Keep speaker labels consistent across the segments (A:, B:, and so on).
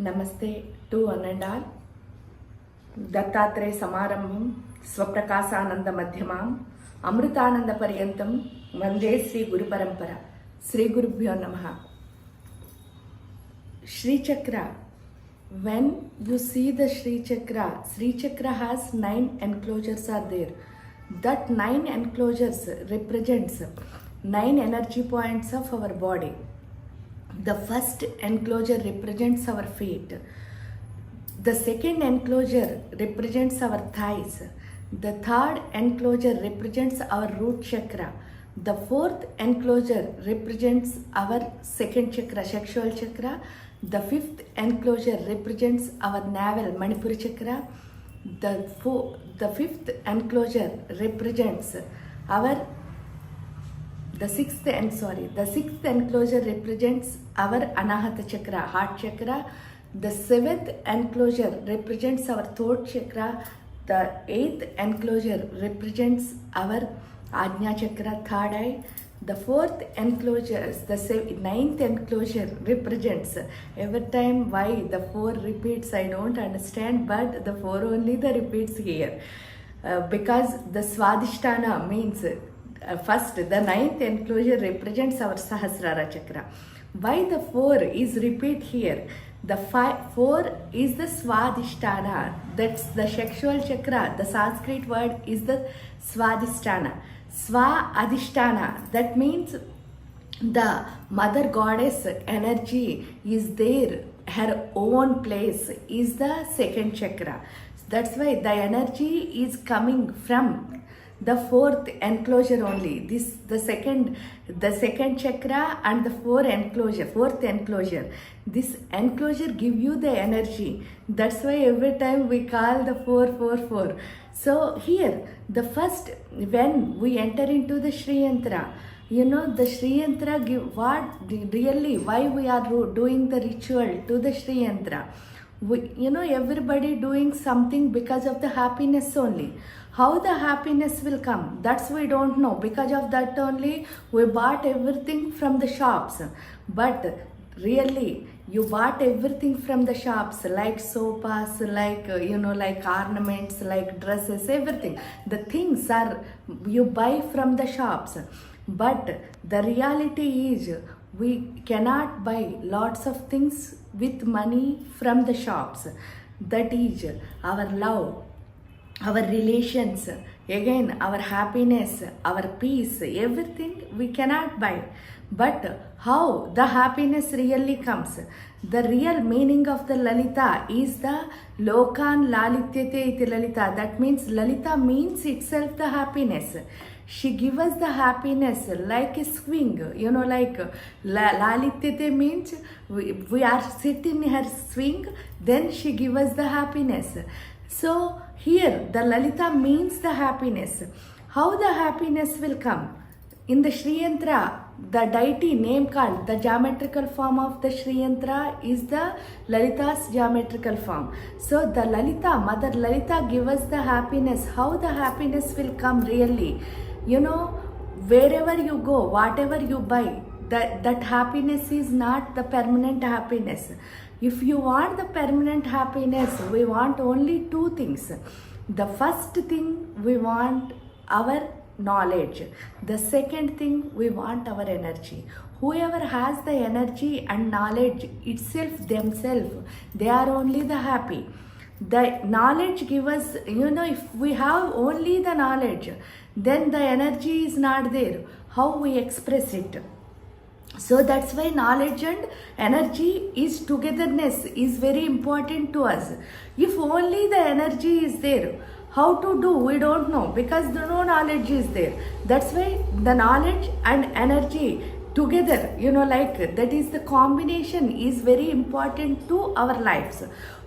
A: Namaste to one and all. Dattatreya Samarambham Swaprakasananda Madhyamam Amrutananda Paryantam Vande Sri Guru Parampara Sri Gurubhyonamaha. Sree Chakra. When you see the Sree Chakra has 9 enclosures are there. That 9 enclosures represents 9 energy points of our body. The first enclosure represents our feet. The second enclosure represents our thighs. The third enclosure represents our root chakra. The fourth enclosure represents our second chakra, sexual chakra. The fifth enclosure represents our navel, Manipura chakra. The fifth enclosure represents the sixth enclosure represents our Anahata chakra, heart chakra. The seventh enclosure represents our throat chakra. The eighth enclosure represents our Ajna chakra, third eye. The fourth enclosure, the ninth enclosure represents, every time why the 4 repeats I don't understand, but the 4 only the repeats here. Because the Swadhisthana means first the ninth enclosure represents our Sahasrara chakra. Why the 4 is repeat here? The 4 is the Swadhisthana, that's the sexual chakra. The Sanskrit word is the Swadhisthana. Swa Adhisthana, that means the mother goddess energy is there, her own place is the second chakra. That's why the energy is coming from the fourth enclosure only. The second chakra and the fourth enclosure. This enclosure give you the energy. That's why every time we call the 4. So here, the first, when we enter into the Sri Yantra, the Sri Yantra give what really, why we are doing the ritual to the Sri Yantra. Everybody doing something because of the happiness only. How the happiness will come, that's we don't know. Because of that only, we bought everything from the shops. But really, you bought everything from the shops, like sofas, like ornaments, like dresses, everything. The things are you buy from the shops. But the reality is, we cannot buy lots of things with money from the shops. That is our love, our relations, again our happiness, our peace, everything we cannot buy. But how the happiness really comes? The real meaning of the Lalita is the Lokan Lalityate iti Lalita. That means Lalita means itself the happiness. She gives us the happiness like a swing, like Lalityate means we are sitting in her swing, then she gives us the happiness. So here the Lalita means the happiness. How the happiness will come? In the Sri Yantra, the deity name called, the geometrical form of the Sri Yantra is the Lalita's geometrical form. So the Lalita, Mother Lalita give us the happiness. How the happiness will come really? Wherever you go, whatever you buy, that happiness is not the permanent happiness. If you want the permanent happiness, we want only 2 things. The first thing, we want our knowledge. The second thing, we want our energy. Whoever has the energy and knowledge itself, themselves, they are only the happy. The knowledge gives us, if we have only the knowledge, then the energy is not there. How we express it? So that's why knowledge and energy is togetherness is very important to us. If only the energy is there, how to do, we don't know, because no knowledge is there. That's why the knowledge and energy together, that is the combination is very important to our lives.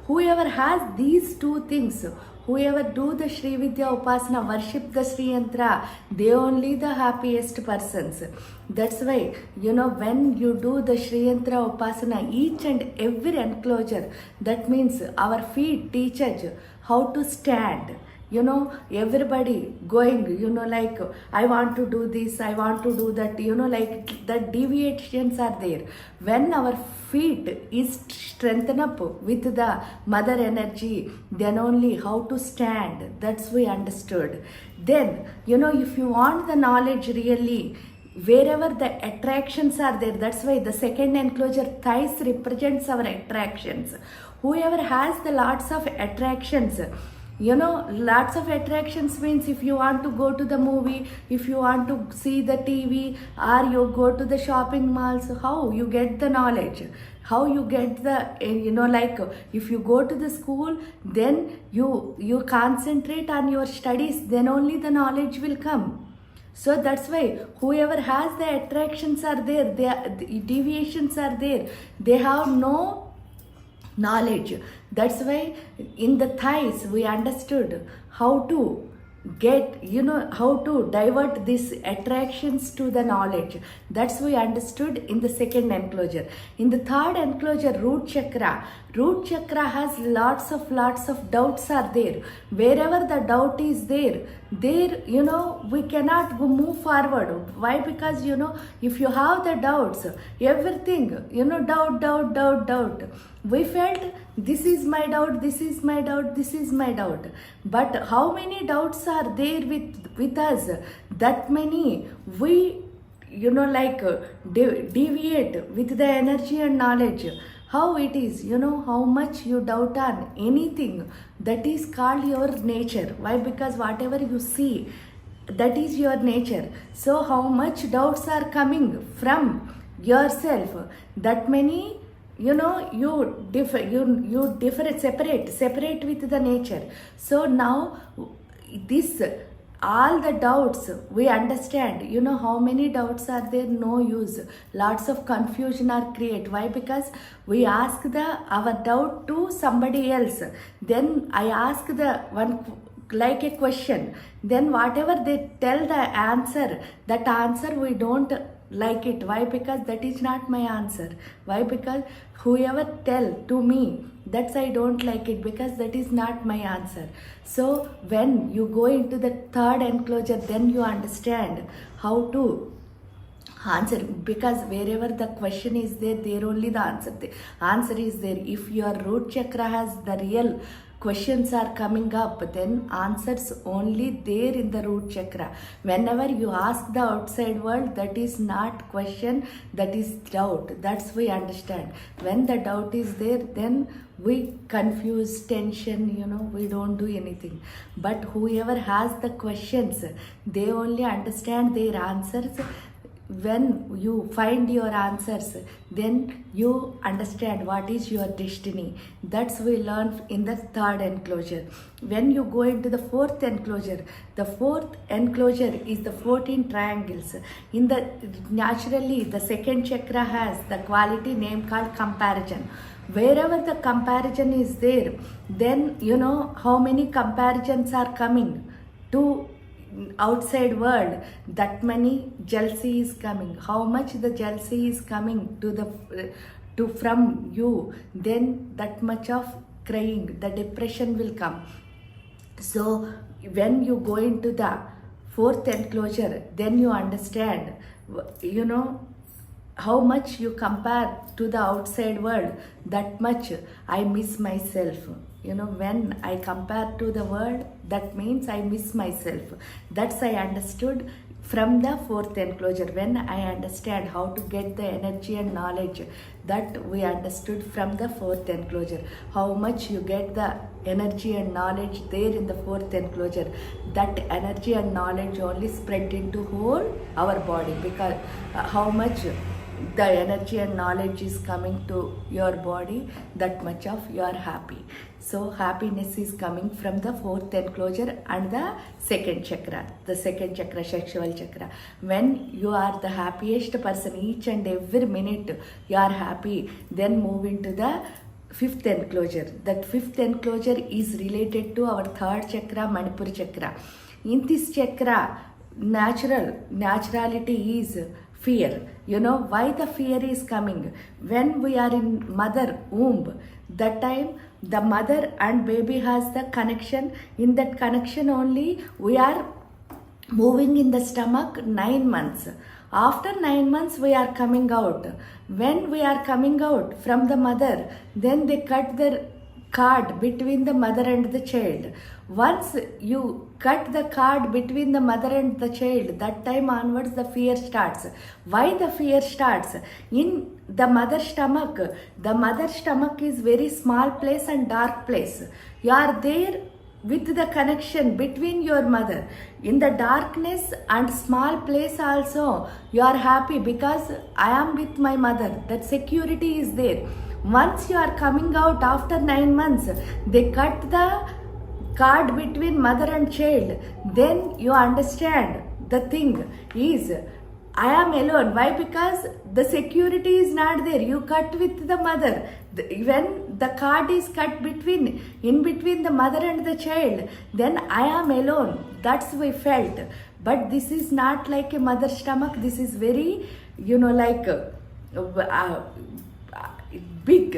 A: Whoever has these 2 things, whoever do the Srividya Upasana, worship the Sri Yantra, they only the happiest persons. That's why, when you do the Sri Yantra Upasana, each and every enclosure, that means our feet teach us how to stand. everybody going, like, I want to do this, I want to do that, like the deviations are there. When our feet is strengthened up with the mother energy, then only how to stand, that's we understood. Then, if you want the knowledge really, wherever the attractions are there, that's why the second enclosure, thighs represents our attractions. Whoever has the lots of attractions, lots of attractions means if you want to go to the movie, if you want to see the TV, or you go to the shopping malls, how you get the knowledge, how you get the, like if you go to the school, then you concentrate on your studies, then only the knowledge will come. So that's why whoever has the attractions are there, the deviations are there, they have no knowledge. That's why in the thighs we understood how to get, how to divert these attractions to the knowledge. That's we understood in the second enclosure. In the third enclosure, root chakra has lots of doubts are there. Wherever the doubt is there, we cannot move forward. Why? Because if you have the doubts, everything, doubt. We felt this is my doubt, this is my doubt, this is my doubt. But how many doubts are there with us? That many we deviate with the energy and knowledge. How it is, how much you doubt on anything, that is called your nature. Why? Because whatever you see, that is your nature. So how much doubts are coming from yourself, that many, you separate with the nature. So now this, all the doubts we understand, how many doubts are there, no use, lots of confusion are created. Why? Because we ask our doubt to somebody else, then I ask the one like a question, then whatever they tell the answer, that answer we don't like it. Why? Because that is not my answer. Why? Because whoever tell to me, that's I don't like it, because that is not my answer. So when you go into the third enclosure, then you understand how to answer, because wherever the question is there, there only the answer is there. If your root chakra has the real questions are coming up, then answers only there in the root chakra. Whenever you ask the outside world, that is not question, that is doubt. That's we understand. When the doubt is there, then we confuse, tension, we don't do anything. But whoever has the questions, they only understand their answers. When you find your answers, then you understand what is your destiny. That's we learn in the third enclosure. When you go into the fourth enclosure is the 14 triangles. In the naturally, the second chakra has the quality name called comparison. Wherever the comparison is there, then how many comparisons are coming to outside world, that many jealousy is coming. How much the jealousy is coming to from you, then that much of crying, the depression will come. So when you go into the fourth enclosure, then you understand, how much you compare to the outside world, that much I miss myself. When I compare to the world, that means I miss myself. That's I understood from the fourth enclosure. When I understand how to get the energy and knowledge, that we understood from the fourth enclosure. How much you get the energy and knowledge there in the fourth enclosure, that energy and knowledge only spread into whole our body, because how much the energy and knowledge is coming to your body, that much of you are happy. So happiness is coming from the fourth enclosure and the second chakra, sexual chakra. When you are the happiest person, each and every minute you are happy, then move into the fifth enclosure. That fifth enclosure is related to our third chakra, Manipur chakra. In this chakra, naturality is fear. Why the fear is coming? When we are in mother womb, that time the mother and baby has the connection. In that connection only we are moving in the stomach 9 months. After 9 months we are coming out. When we are coming out from the mother, then they cut the cord between the mother and the child. Once you cut the cord between the mother and the child, that time onwards the fear starts. Why the fear starts? In the mother's stomach is very small place and dark place. You are there with the connection between your mother. In the darkness and small place also, you are happy because I am with my mother. That security is there. Once you are coming out after 9 months, they cut the cord between mother and child. Then you understand the thing is, I am alone. Why? Because the security is not there. You cut with the mother. When the cord is cut in between the mother and the child, then I am alone. That's we felt. But this is not like a mother's stomach. This is very, like big.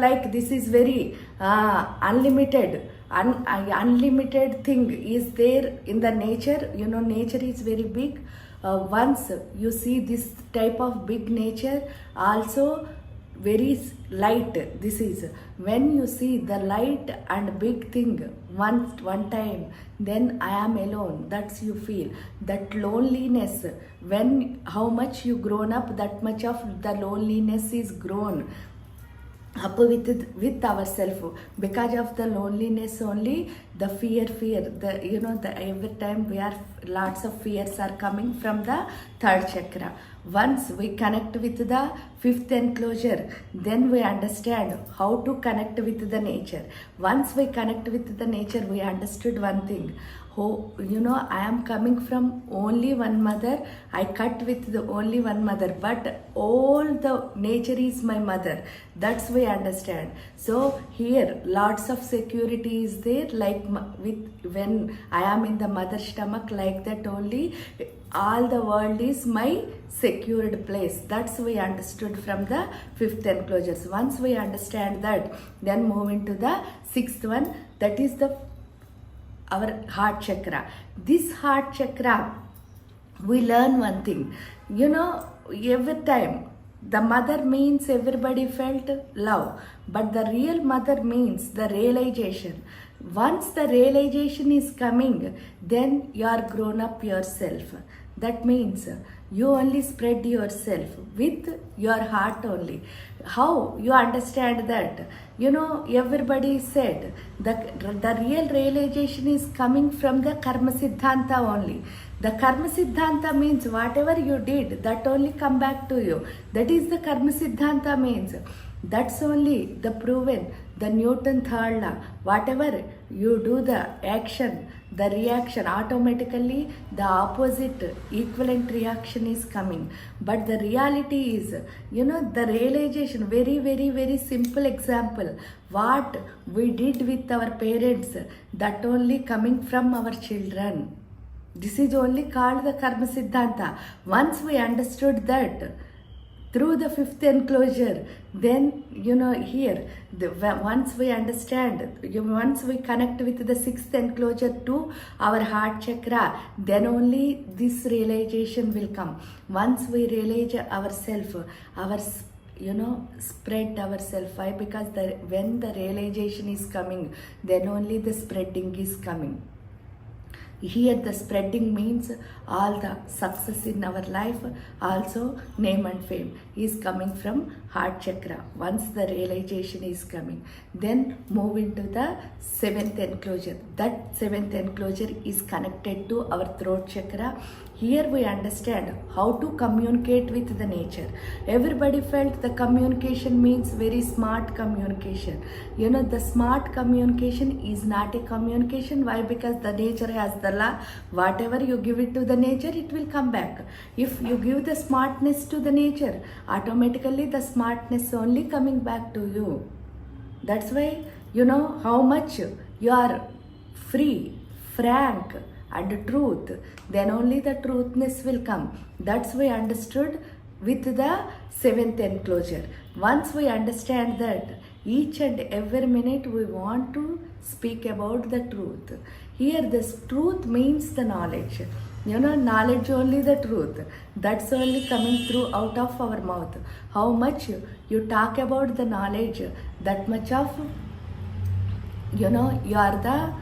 A: Like this is very unlimited. Unlimited thing is there in the nature. Nature is very big. Once you see this type of big nature, also very light. This is when you see the light and big thing one time, then I am alone. That's you feel that loneliness. When how much you grown up, that much of the loneliness is grown up with ourselves. Because of the loneliness only, the fear, the every time we are lots of fears are coming from the third chakra. Once we connect with the fifth enclosure, then we understand how to connect with the nature. Once we connect with the nature, we understood one thing. I am coming from only one mother. I cut with the only one mother, but all the nature is my mother. That's we understand. So here lots of security is there, like when I am in the mother's stomach, like that only all the world is my secured place. That's we understood from the fifth enclosures. Once we understand that, then move into the sixth one, that is our heart chakra. This heart chakra, we learn one thing. Every time the mother means everybody felt love, but the real mother means the realization. Once the realization is coming, then you are grown up yourself. That means you only spread yourself with your heart only. How you understand that? Everybody said the real realization is coming from the karma siddhanta only. The karma siddhanta means whatever you did, that only come back to you. That is the karma siddhanta means. That's only the proven, the Newton third law. Whatever you do the action, the reaction, automatically the opposite equivalent reaction is coming. But the reality is, the realization, very, very, very simple example. What we did with our parents, that only coming from our children. This is only called the karma siddhanta. Once we understood that, through the fifth enclosure, then here once we understand, once we connect with the sixth enclosure to our heart chakra, then only this realization will come. Once we realize ourselves, spread ourselves. Why? Because when the realization is coming, then only the spreading is coming. Here the spreading means all the success in our life, also name and fame is coming from heart chakra. Once the realization is coming, then move into the seventh enclosure. That seventh enclosure is connected to our throat chakra. Here we understand how to communicate with the nature. Everybody felt the communication means very smart communication. The smart communication is not a communication. Why? Because the nature has the law. Whatever you give it to the nature, it will come back. If you give the smartness to the nature, automatically the smartness only coming back to you. That's why how much you are free, frank, and truth, then only the truthness will come. That's we understood with the seventh enclosure. Once we understand that, each and every minute we want to speak about the truth. Here this truth means the knowledge. Knowledge only the truth. That's only coming through out of our mouth. How much you talk about the knowledge, that much of, you are the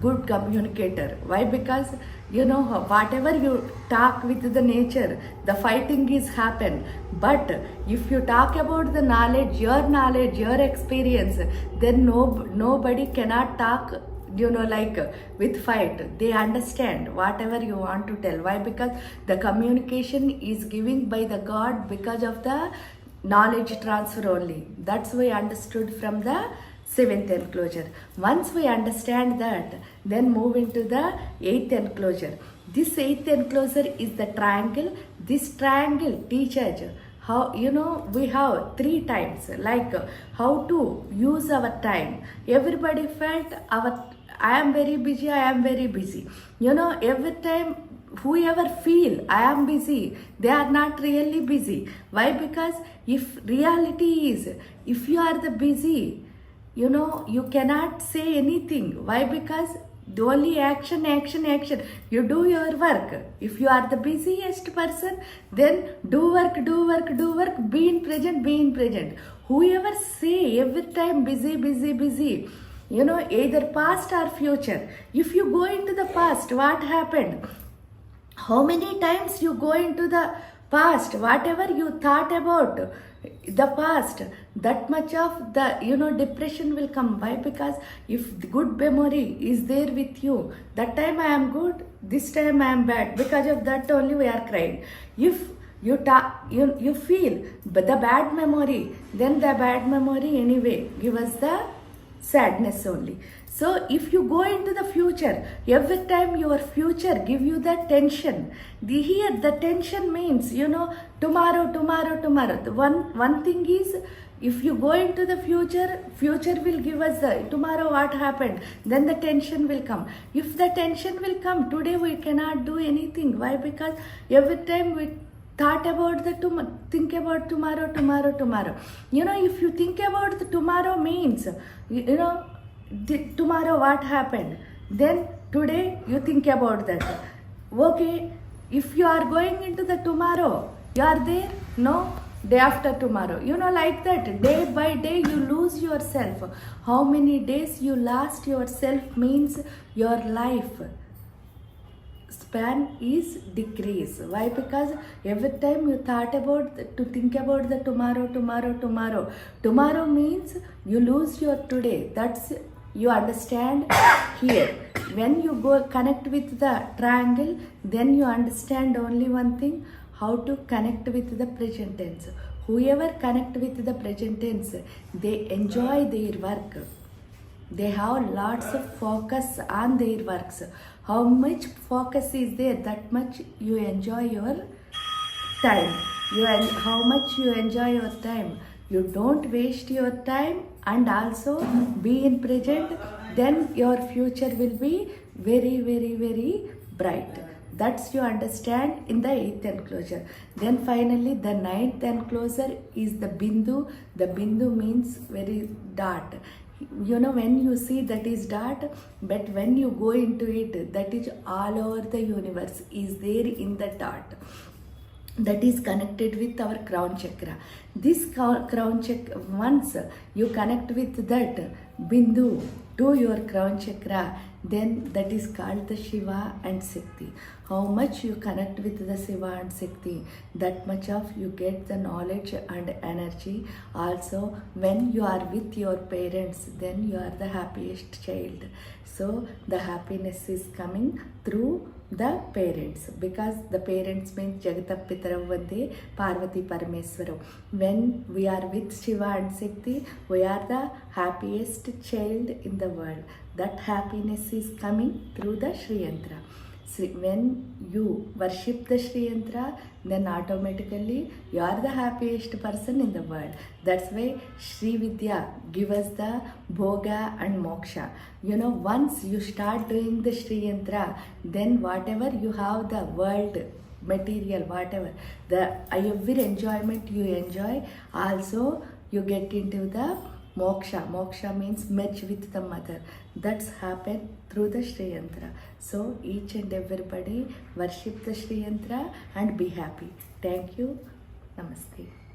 A: good communicator. Why? Because whatever you talk with the nature, the fighting is happen. But if you talk about the knowledge, your experience, then nobody cannot talk with fight. They understand whatever you want to tell. Why? Because the communication is given by the God because of the knowledge transfer only. That's why I understood from the 7th enclosure. Once we understand that, then move into the 8th enclosure. This 8th enclosure is the triangle. This triangle teaches how, we have 3 times, like how to use our time. Everybody felt I am very busy, every time whoever feel I am busy, they are not really busy. Why? Because if reality is, if you are the busy, you cannot say anything. Why? Because the only action. You do your work. If you are the busiest person, then do work. Be in present. Whoever say every time busy, either past or future. If you go into the past, what happened? How many times you go into the past, whatever you thought about the past, that much of the depression will come. Why? Because if the good memory is there with you, that time I am good, this time I am bad, because of that only we are crying. If you feel the bad memory, then the bad memory anyway give us the sadness only. So if you go into the future, every time your future give you the tension. Here the tension means, tomorrow. The one thing is, if you go into the future will give us the tomorrow what happened, then the tension will come. If the tension will come, today we cannot do anything. Why? Because every time we thought about think about tomorrow. If you think about the tomorrow means, tomorrow what happened, then today you think about that. Okay, if you are going into the tomorrow, you are there? No, day after tomorrow. Like that, day by day you lose yourself. How many days you lost yourself means your life span is decreased. Why? Because every time you thought about to think about the tomorrow means you lose your today. That's you understand here. When you go connect with the triangle, then you understand only one thing, how to connect with the present tense. Whoever connect with the present tense, they enjoy their work. They have lots of focus on their works. How much focus is there, that much you enjoy your time. How much you enjoy your time. You don't waste your time and also be in present, then your future will be very, very, very bright. That's you understand in the 8th enclosure. Then finally the 9th enclosure is the bindu. The bindu means very dot. When you see that is dot, but when you go into it, that is all over the universe is there in the dot. That is connected with our crown chakra. This crown chakra, once you connect with that bindu to your crown chakra, then that is called the Shiva and Shakti. How much you connect with the Shiva and Shakti, that much of you get the knowledge and energy. Also, when you are with your parents, then you are the happiest child. So the happiness is coming through the parents, because the parents means Jagata Pitarav Vande Parvati Parameswaram. When we are with Shiva and Shakti, we are the happiest child in the world. That happiness is coming through the Sri Yantra. When you worship the Sri Yantra, then automatically you are the happiest person in the world. That's why Srividya give us the Bhoga and Moksha. Once you start doing the Sri Yantra, then whatever you have, the world, material, whatever, the every enjoyment you enjoy, also you get into the moksha. Moksha means merge with the mother. That's happened through the Sri Yantra. So each and everybody worship the Sri Yantra and be happy. Thank you. Namaste.